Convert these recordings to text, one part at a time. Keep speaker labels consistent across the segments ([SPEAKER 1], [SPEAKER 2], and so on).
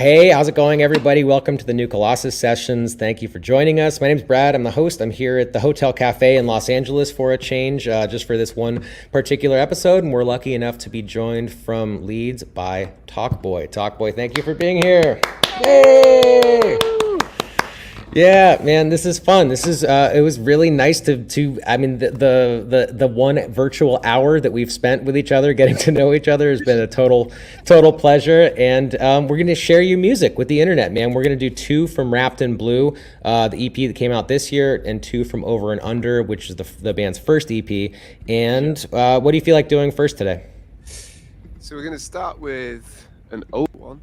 [SPEAKER 1] Hey, how's it going, everybody? Welcome to the new Colossus sessions. Thank you for joining us. My name's Brad. I'm the host. I'm here at the Hotel Cafe in Los Angeles for a change, just for this one particular episode. And we're lucky enough to be joined from Leeds by Talkboy. Talkboy, thank you for being here. Yay! Yeah, man, this is fun. This is it was really nice to I mean the one virtual hour that we've spent with each other, getting to know each other, has been a total pleasure. And we're gonna share you music with the internet, man. We're gonna do two from Wrapped in Blue, the EP that came out this year, and two from Over and Under, which is the band's first EP. And what do you feel like doing first today?
[SPEAKER 2] So we're gonna start with an old one,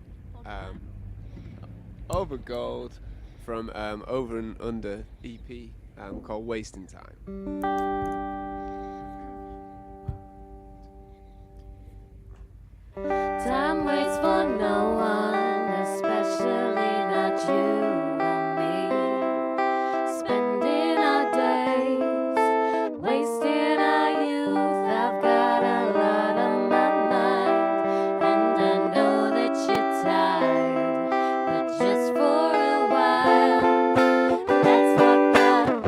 [SPEAKER 2] Over Gold, from Over and Under EP, called Wasting Time.
[SPEAKER 3] Time waits for no one, especially not you and me. Spending our days, wasting our youth. I've got a lot on my mind, and I know that you're tired, but just for a while, let's walk the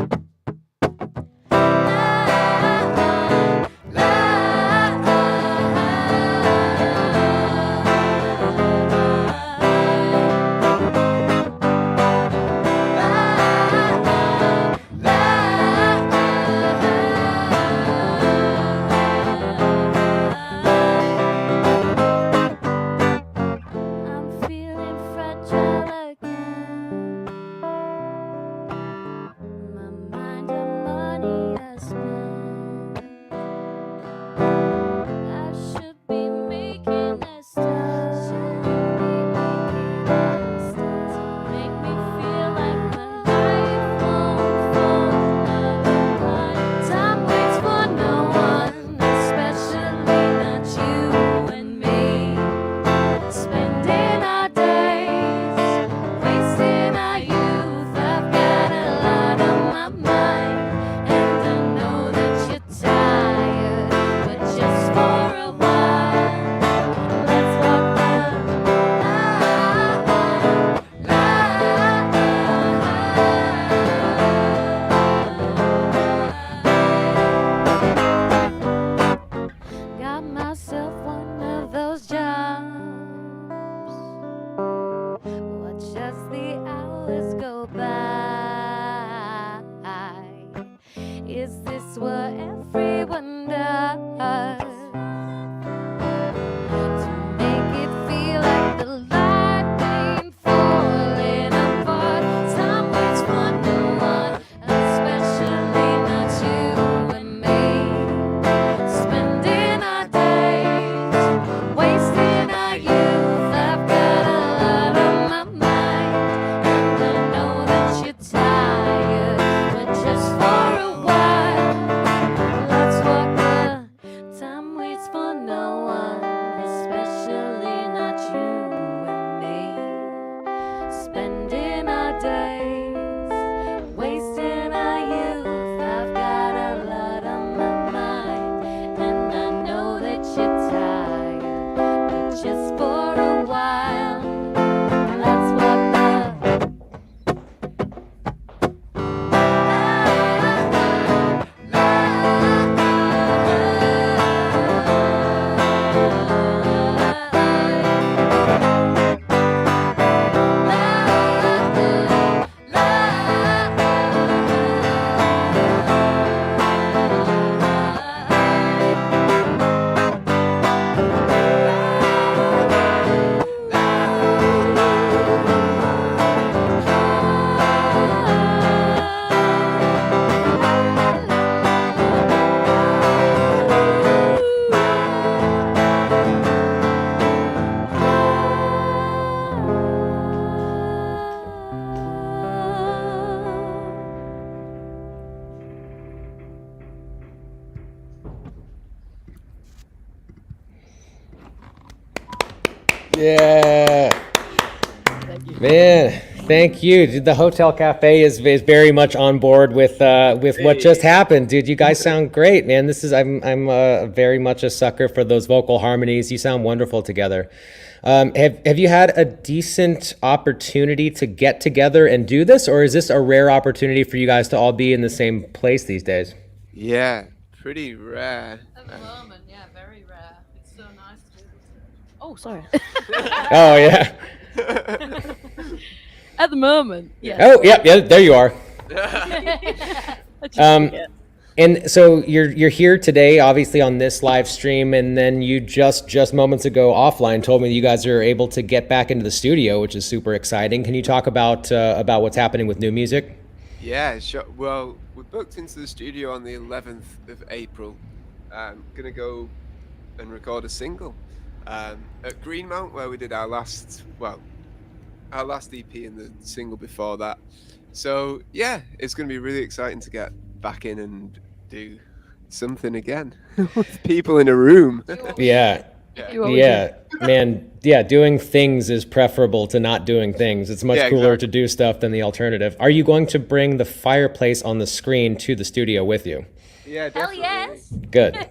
[SPEAKER 3] I'm feeling fragile again. My mind and money I spent. I should be making a start. To make me feel like my life won't fall apart. Time waits for no one, especially not you and me. Spending our days, wasting our youth. I've got a lot on my mind, and I know that you're tired, but just for a while, let's walk Got myself one of those jobs. Watch as the hours go by. Is this what everyone does? To make it feel like the life ain't falling apart. Time waits for no one, especially not you and me. Spending our days, wasting our youth. I've got a lot on my mind, and I know that you're tired, but just for a while, let's walk the time waits for no one, especially not you and me. Spending our days, wasting our youth. I've got a lot on my mind, and I know that you're tired, but just for a while, let's walk the
[SPEAKER 1] Yeah. Man, Thank you. Dude, the Hotel Cafe is very much on board with what just happened, dude. You guys sound great, man. I'm very much a sucker for those vocal harmonies. You sound wonderful together. Have you had a decent opportunity to get together and do this, or is this a rare opportunity for you guys to all be in the same place these days?
[SPEAKER 2] Yeah, pretty rare.
[SPEAKER 4] At the moment, yeah, very rare. It's so nice to be able to. Oh, sorry.
[SPEAKER 1] Oh yeah.
[SPEAKER 4] At the moment, yeah.
[SPEAKER 1] Oh yeah. There you are.
[SPEAKER 4] I just
[SPEAKER 1] Um,
[SPEAKER 4] forget.
[SPEAKER 1] And so you're here today, obviously on this live stream, and then you just moments ago offline told me that you guys are able to get back into the studio, which is super exciting. Can you talk about what's happening with new music?
[SPEAKER 2] Yeah, sure. Well, we booked into the studio on the 11th of April. Gonna go and record a single at Greenmount, where we did our last EP and the single before that. So yeah, it's gonna be really exciting to get back in and do something again with people in a room.
[SPEAKER 1] Yeah,
[SPEAKER 4] You always
[SPEAKER 1] yeah, man, yeah. Doing things is preferable to not doing things. It's much
[SPEAKER 2] Yeah,
[SPEAKER 1] cooler
[SPEAKER 2] exactly.
[SPEAKER 1] to do stuff than the alternative. Are you going to bring the fireplace on the screen to the studio with you?
[SPEAKER 2] Yeah,
[SPEAKER 3] Hell
[SPEAKER 2] definitely.
[SPEAKER 3] yes.
[SPEAKER 1] Good.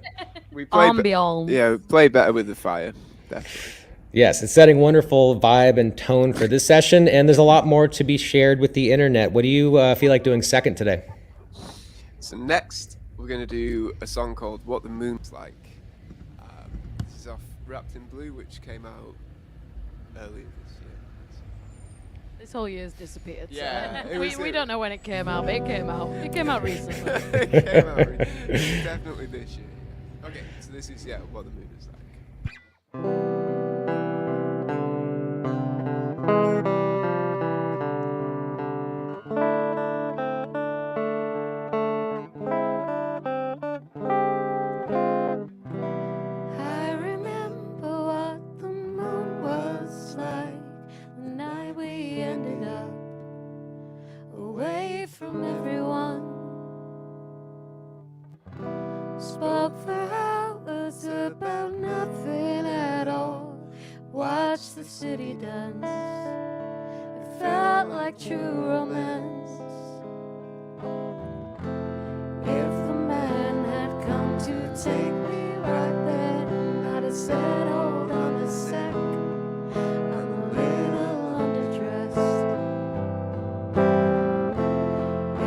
[SPEAKER 2] We play
[SPEAKER 4] Ambiance.
[SPEAKER 2] yeah, we play better with the fire, definitely.
[SPEAKER 1] Yes, it's setting wonderful vibe and tone for this session, and there's a lot more to be shared with the internet. What do you feel like doing second today?
[SPEAKER 2] So next, we're gonna do a song called "What the Moon's Like." This is off "Wrapped in Blue," which came out earlier this year.
[SPEAKER 4] This whole year's disappeared.
[SPEAKER 2] Yeah,
[SPEAKER 4] So
[SPEAKER 2] it was-
[SPEAKER 4] we don't know when it came out, but it came out. It came out recently.
[SPEAKER 2] It came out definitely this year. Okay, so this is "What the Moon is Like."
[SPEAKER 3] I remember what the moon was like the night we ended up away from everyone. Spoke for hours about nothing at all. Watched the city dance. It felt like true romance. If the man had come to take me right then, I'd have said, hold on a sec, I'm a little underdressed.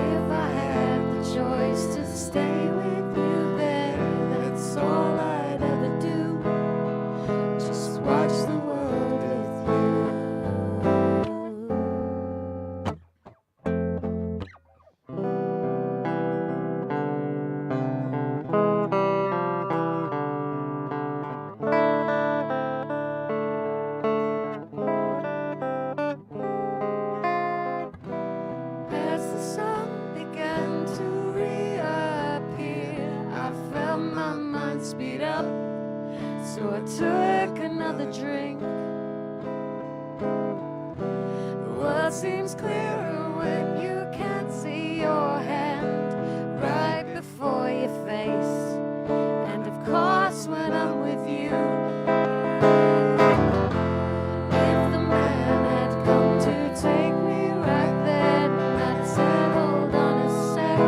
[SPEAKER 3] If I had the choice to stay with you there, that's all I'd ever do, just watch the world with you. As the sun began to reappear, I felt my mind speed up, so I took another drink. The world seems clearer when you can't see your hand right before your face, and of course when I'm with you. If the man had come to take me right then, I'd have said, hold on a sec,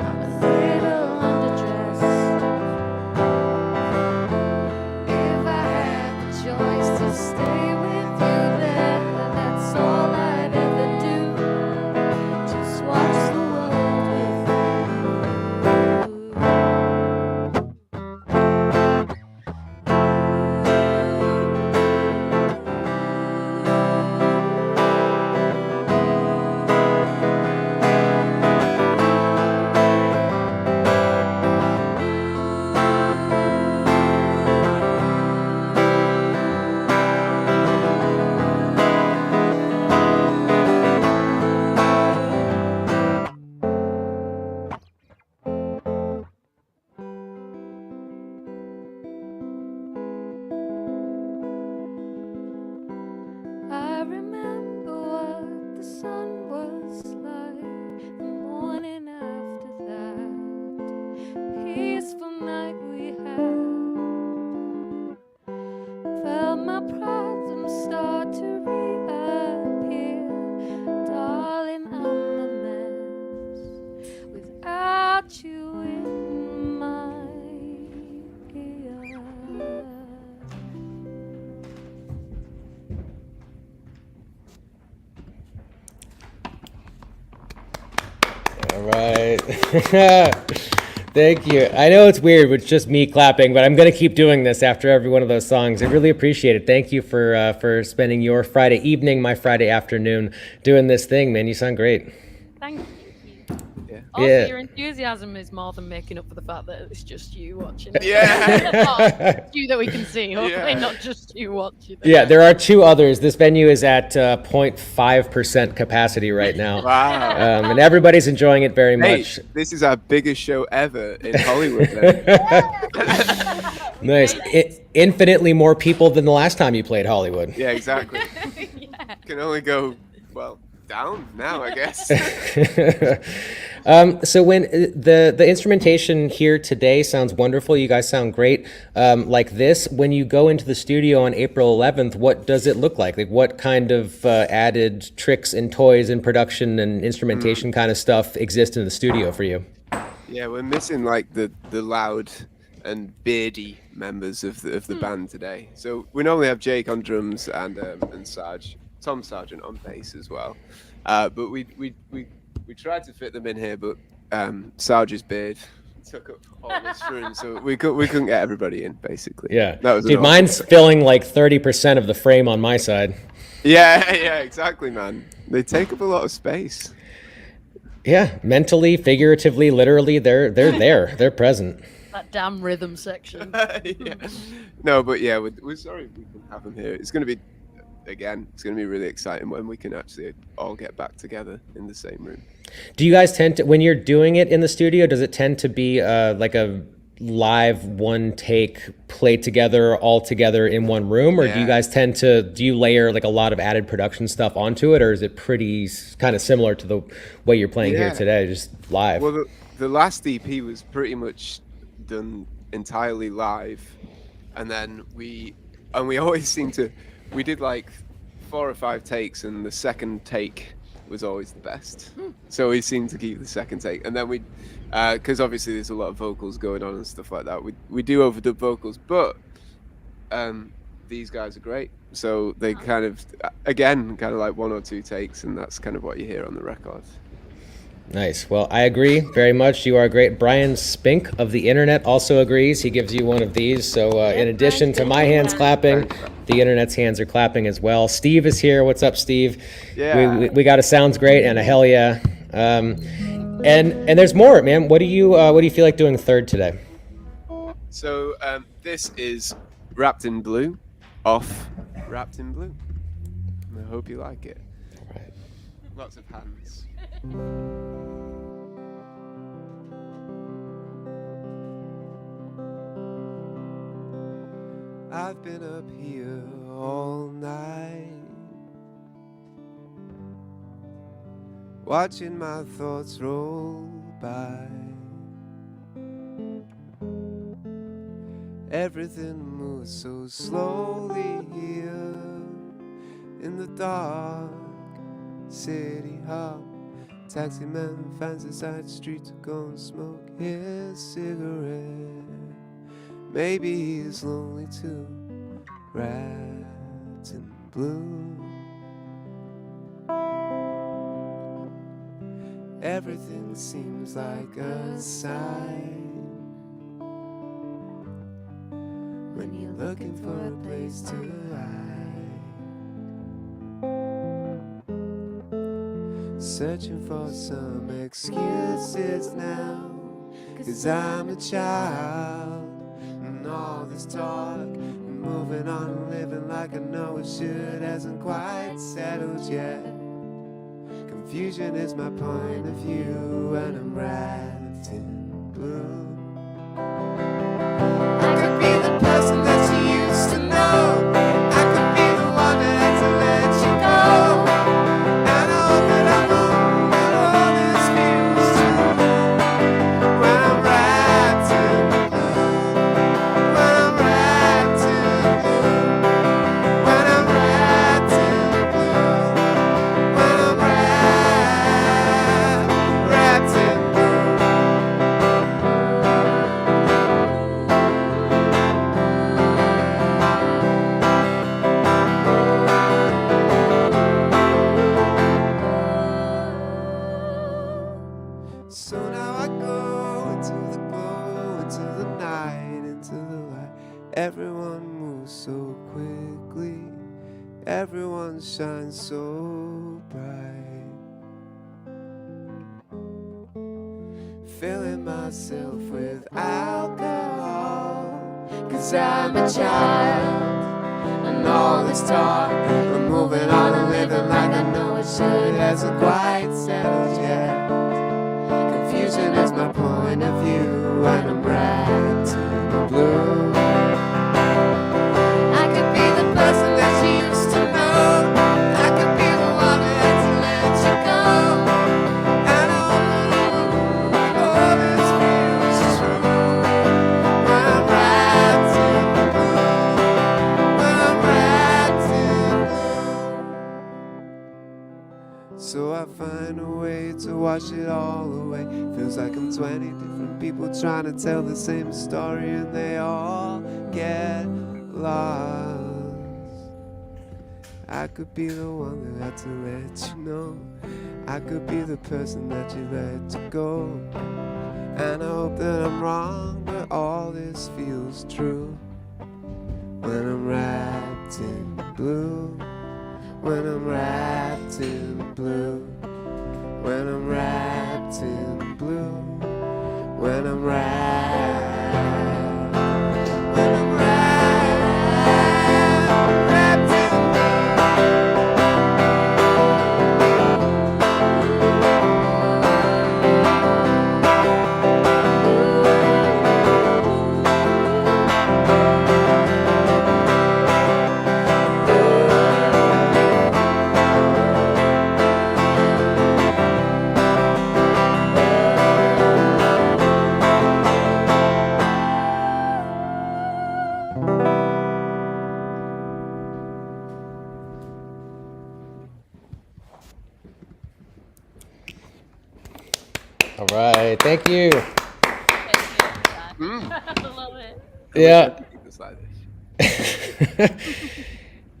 [SPEAKER 3] I'm a little underdressed. If I had the choice to stay with you then, that's all I'd ever do, just watch the world with you.
[SPEAKER 1] right. Thank you. I know it's weird with just me clapping, but I'm going to keep doing this after every one of those songs. I really appreciate it. Thank you for spending your Friday evening, my Friday afternoon, doing this thing, man. You sound great.
[SPEAKER 4] Thank you.
[SPEAKER 2] Yeah.
[SPEAKER 4] Also,
[SPEAKER 1] Yeah.
[SPEAKER 4] your enthusiasm is more than making up for the fact that it's just you watching it.
[SPEAKER 2] Yeah.
[SPEAKER 4] It's you that we can see, hopefully
[SPEAKER 2] Yeah.
[SPEAKER 4] not just you watching it.
[SPEAKER 1] Yeah, there are two others. This venue is at 0.5% capacity right now.
[SPEAKER 2] Wow.
[SPEAKER 1] And everybody's enjoying it very
[SPEAKER 2] Hey,
[SPEAKER 1] much.
[SPEAKER 2] this is our biggest show ever in Hollywood. Then.
[SPEAKER 1] Nice. Infinitely more people than the last time you played Hollywood.
[SPEAKER 2] Yeah, exactly.
[SPEAKER 4] Yeah.
[SPEAKER 2] Can only go, well, down now, I guess.
[SPEAKER 1] So when the instrumentation here today sounds wonderful, you guys sound great. Like this, when you go into the studio on April 11th, what does it look like? Like what kind of added tricks and toys and production and instrumentation kind of stuff exist in the studio for you?
[SPEAKER 2] Yeah, we're missing like the loud and beardy members of the band today. So we normally have Jake on drums and Tom Sargent on bass as well. But we tried to fit them in here, but Sarge's beard took up all this room, so we couldn't get everybody in basically.
[SPEAKER 1] Yeah.
[SPEAKER 2] That was
[SPEAKER 1] Dude, mine's filling like 30% of the frame on my side.
[SPEAKER 2] yeah, exactly, man. They take up a lot of space.
[SPEAKER 1] Yeah, mentally, figuratively, literally, they're there. They're present.
[SPEAKER 4] That damn rhythm section.
[SPEAKER 2] Yeah. No, but yeah, we're sorry we couldn't have them here. It's going to be, again, it's going to be really exciting when we can actually all get back together in the same room.
[SPEAKER 1] Do you guys tend to, when you're doing it in the studio, does it tend to be like a live one take play together all together in one room, or do you
[SPEAKER 2] Yeah.
[SPEAKER 1] guys tend to, do you layer like a lot of added production stuff onto it, or is it pretty kind of similar to the way you're playing here
[SPEAKER 2] Yeah.
[SPEAKER 1] today, just live?
[SPEAKER 2] Well, the last EP was pretty much done entirely live, and then we always seem to, we did like 4 or 5 takes, and the second take was always the best. So we seem to keep the second take, and then we, because obviously there's a lot of vocals going on and stuff like that. We do overdub vocals, but these guys are great. So they kind of like 1 or 2 takes, and that's kind of what you hear on the record.
[SPEAKER 1] Nice. Well, I agree very much. You are great. Brian Spink of the internet also agrees. He gives you one of these. So in addition to my hands clapping, the internet's hands are clapping as well. Steve is here. What's up, Steve?
[SPEAKER 2] Yeah.
[SPEAKER 1] We got a sounds great and a hell yeah. And there's more, man. What do you feel like doing third today?
[SPEAKER 2] So this is Wrapped in Blue, off Wrapped in Blue. And I hope you like it.
[SPEAKER 1] Right.
[SPEAKER 2] Lots of hands. I've been up here all night, watching my thoughts roll by. Everything moves so slowly here in the dark city hall. Taxi man finds a side street to go and smoke his cigarette. Maybe he's lonely too, wrapped in blue. Everything seems like a sign when you're looking for a place to hide. Searching for some excuses now, 'cause I'm a child. And all this talk and moving on and living like I know it should hasn't quite settled yet. Confusion is my point of view, and I'm wrapped in blue. I could be the person that you used to know. I could be the one that had to let you go. I know that I'm wrong, but all this feels true. When I'm wrapped in blue, when I'm wrapped in blue, when I'm wrapped in blue, when I'm wrapped in blue. so quickly. Everyone shines so bright. Filling myself with alcohol, 'cause I'm a child. And all this talk of moving on and living like I know it should hasn't quite settled yet. Confusion is my point of view, and I'm wrapped in blue. I could be the person that you used to know. I could be the one that had to let you go. And all this feels true. When I'm wrapped in blue. When I'm wrapped in blue. So I find a way to wash it all away. Feels like I'm 20 different people trying to tell the same story, and they all get lost. I could be the one that had to let you know. I could be the person that you let to go. And I hope that I'm wrong, but all this feels true. When I'm wrapped in blue. When I'm wrapped in blue. When I'm wrapped in blue. When I'm wrapped. When I'm wrapped in
[SPEAKER 1] All right, thank you.
[SPEAKER 4] I love it.
[SPEAKER 1] Yeah.
[SPEAKER 2] It's like this.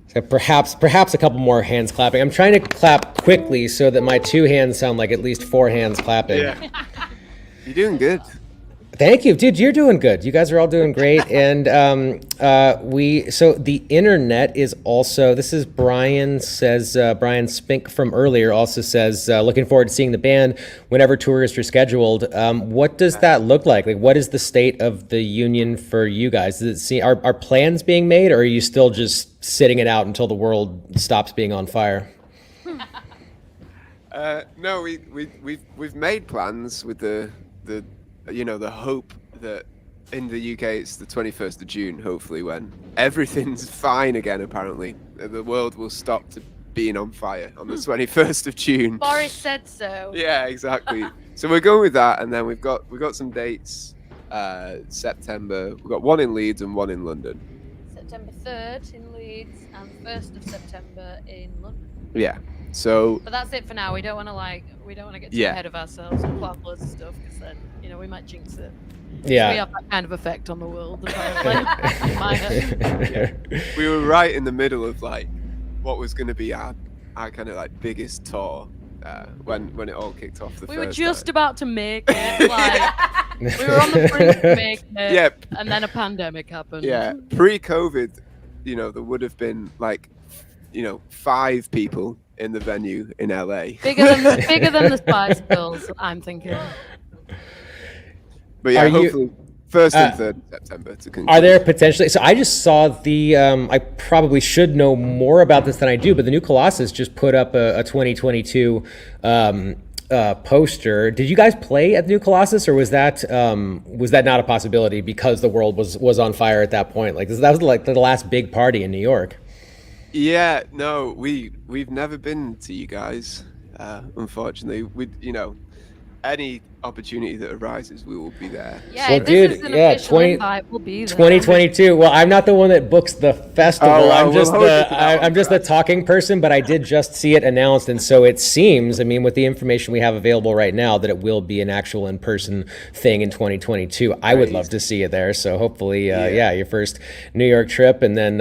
[SPEAKER 1] So perhaps a couple more hands clapping. I'm trying to clap quickly so that my two hands sound like at least four hands clapping.
[SPEAKER 2] Yeah. You're doing good.
[SPEAKER 1] Thank you, dude. You're doing good. You guys are all doing great. And so the internet is also. This is Brian says Brian Spink from earlier also says looking forward to seeing the band whenever tours are scheduled. What does that look like? Like, what is the state of the union for you guys? Does it are plans being made, or are you still just sitting it out until the world stops being on fire?
[SPEAKER 2] No, we've made plans with the the hope that in the UK it's the 21st of June, hopefully, when everything's fine again. Apparently, the world will stop being on fire on the 21st of June.
[SPEAKER 4] Boris said so.
[SPEAKER 2] Yeah, exactly. So we're going with that, and then we've got some dates. September, we've got one in Leeds and one in London.
[SPEAKER 4] September 3rd in Leeds and 1st of September in London.
[SPEAKER 2] Yeah. So.
[SPEAKER 4] But that's it for now. We don't want to get too ahead of ourselves and plan loads of stuff, because then we might jinx it.
[SPEAKER 1] Yeah.
[SPEAKER 4] We have that kind of effect on the world, apparently. In my head.
[SPEAKER 2] Yeah. We were right in the middle of what was going to be our kind of biggest tour when it all kicked off.
[SPEAKER 4] We were just about to make it. We were on the brink of making it.
[SPEAKER 2] Yeah.
[SPEAKER 4] And then a pandemic happened.
[SPEAKER 2] Yeah. Pre-COVID, there would have been 5 people in the venue in LA.
[SPEAKER 4] Bigger than the Spice Girls, I'm thinking.
[SPEAKER 2] But yeah, hopefully 1st and 3rd September to conclude.
[SPEAKER 1] Are there potentially? So I just saw the. I probably should know more about this than I do, but the new Colossus just put up a 2022 poster. Did you guys play at the new Colossus, or was that not a possibility because the world was on fire at that point? That was the last big party in New York.
[SPEAKER 2] Yeah, no, we've never been to you guys, unfortunately. Any opportunity that arises, we will be there.
[SPEAKER 4] Yeah,
[SPEAKER 1] well,
[SPEAKER 4] this
[SPEAKER 1] dude,
[SPEAKER 4] is an official invite. We'll be there.
[SPEAKER 1] 2022. Well, I'm not the one that books the festival. I'm just the
[SPEAKER 2] correct.
[SPEAKER 1] talking person, but I did just see it announced, and so it seems, with the information we have available right now, that it will be an actual in-person thing in 2022. I would love to see you there. So hopefully, your first New York trip, and then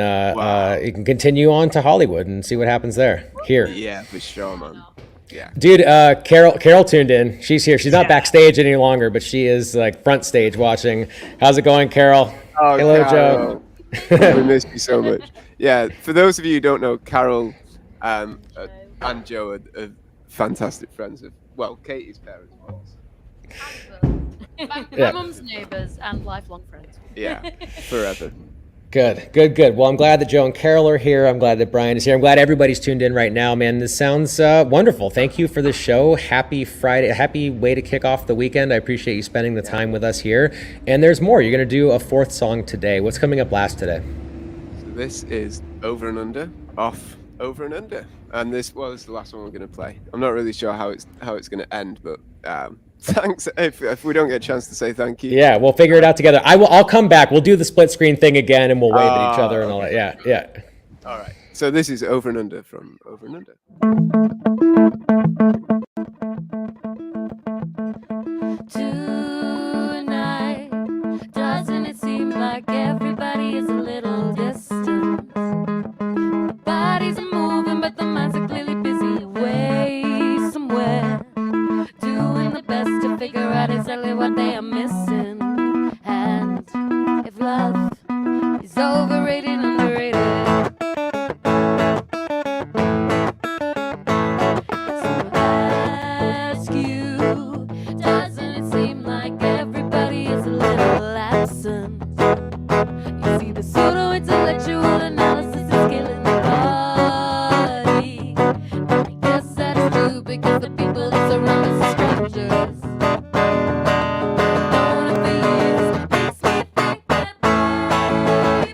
[SPEAKER 1] you can continue on to Hollywood and see what happens there. Here.
[SPEAKER 2] Yeah, for sure, man. Yeah.
[SPEAKER 1] Dude, Carol tuned in. She's here. She's not backstage any longer, but she is front stage watching. How's it going, Carol?
[SPEAKER 2] Oh,
[SPEAKER 1] hello,
[SPEAKER 2] Carol.
[SPEAKER 1] Joe.
[SPEAKER 2] We miss you so much. Yeah, for those of you who don't know, Carol and Joe are fantastic friends of, well, Katie's parents.
[SPEAKER 4] My mum's neighbours and lifelong friends.
[SPEAKER 2] Yeah, forever.
[SPEAKER 1] Good. Well, I'm glad that Joe and Carol are here. I'm glad that Brian is here. I'm glad everybody's tuned in right now, man. This sounds wonderful. Thank you for the show. Happy Friday. Happy way to kick off the weekend. I appreciate you spending the time with us here. And there's more. You're going to do a fourth song today. What's coming up last today?
[SPEAKER 2] So this is Over and Under, off Over and Under. And this is the last one we're going to play. I'm not really sure how it's going to end, but thanks if we don't get a chance to say thank you.
[SPEAKER 1] Yeah, we'll figure it out together. I'll come back. We'll do the split screen thing again, and we'll wave at each other and all that. Yeah.
[SPEAKER 2] All right. So this is Over and Under from Over and Under.
[SPEAKER 3] Tonight, doesn't it seem like everybody is a little distant? Bodies are moving, but the minds are clearly busy away somewhere, doing the best to figure out exactly what they are missing. And if love is overrated, underrated, so I ask you, doesn't it seem like everybody is a little absent? You see, the pseudo-intellectual analysis is killing the body. And I guess that is true because the people that surround us are strangers. Known for years makes me think that maybe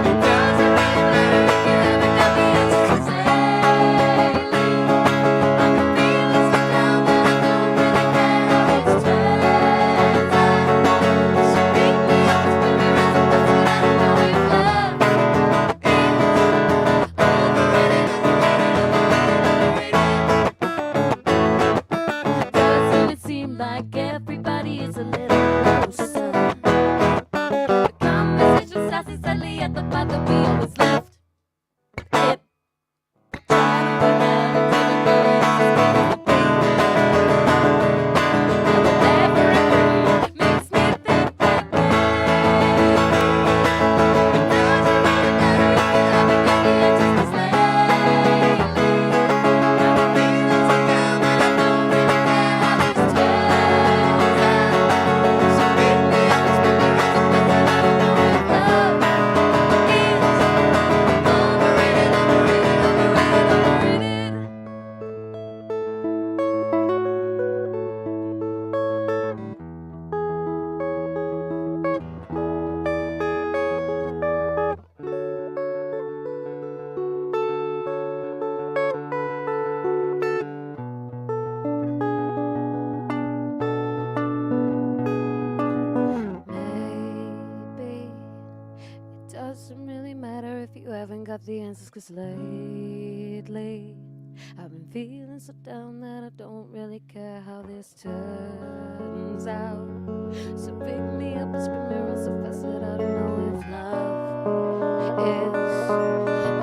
[SPEAKER 3] it doesn't really matter if you haven't got the answers to say. I'm feeling so down that I don't really care how this turns out. So beat me up as the mirrors of the foot. I don't know if love is overrated, underrated. Doesn't it seem like everybody is a little closer? The conversation starts sadly at the part that we always left it. Trying to put down a different voice as big as the beat. And whatever it makes me think that way. It doesn't really matter if you haven't got the answers, 'cause lately I've been feeling so down that I don't really care how this turns out. So beat me up as the mirrors of the foot. I don't know if love is overrated, underrated, underrated. Maybe it doesn't really matter if you haven't got the answers, 'cause lately I've been feeling so down that I don't really care how this turns out. So pick me up and spin me around so fast that I don't know if love is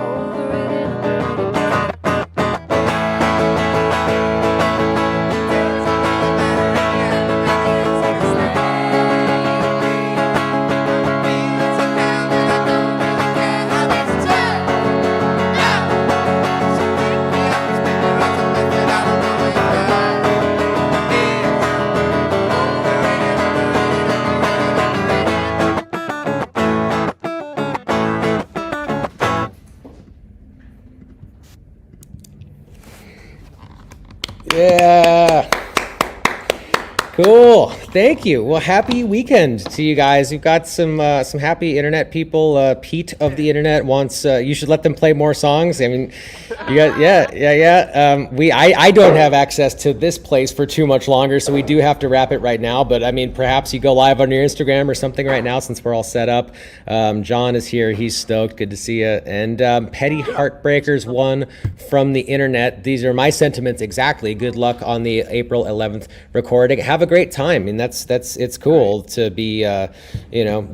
[SPEAKER 3] overrated, underrated.
[SPEAKER 1] Yeah. Cool. Thank you. Well, happy weekend to you guys. We've got some happy internet people. Pete of the internet wants you should let them play more songs. I mean, you got yeah. I don't have access to this place for too much longer, so we do have to wrap it right now. But I mean, perhaps you go live on your Instagram or something right now since we're all set up. John is here. He's stoked. Good to see you. And Petty Heartbreakers won from the internet. These are my sentiments exactly. Good luck on the April 11th recording. Have a great time. I mean, it's cool to be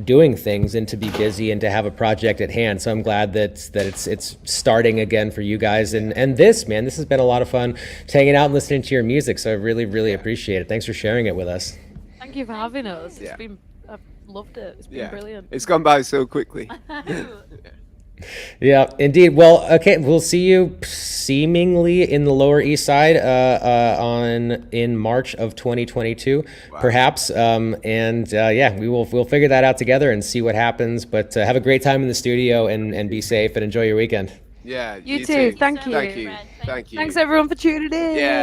[SPEAKER 1] doing things and to be busy and to have a project at hand. So I'm glad that it's starting again for you guys. And this has been a lot of fun hanging out and listening to your music. So I really appreciate it. Thanks for sharing it with us.
[SPEAKER 4] Thank you for having us.
[SPEAKER 2] Yeah.
[SPEAKER 4] It's been a loved it. It's been brilliant.
[SPEAKER 2] It's gone by so quickly.
[SPEAKER 1] Yeah, indeed. Well, okay, we'll see you seemingly in the Lower East Side in March of 2022, perhaps. We'll figure that out together and see what happens. But have a great time in the studio and be safe and enjoy your weekend.
[SPEAKER 2] Yeah,
[SPEAKER 5] You too. Thank you.
[SPEAKER 2] Thank you. Thank you.
[SPEAKER 5] Thanks everyone for tuning in.
[SPEAKER 2] Yeah.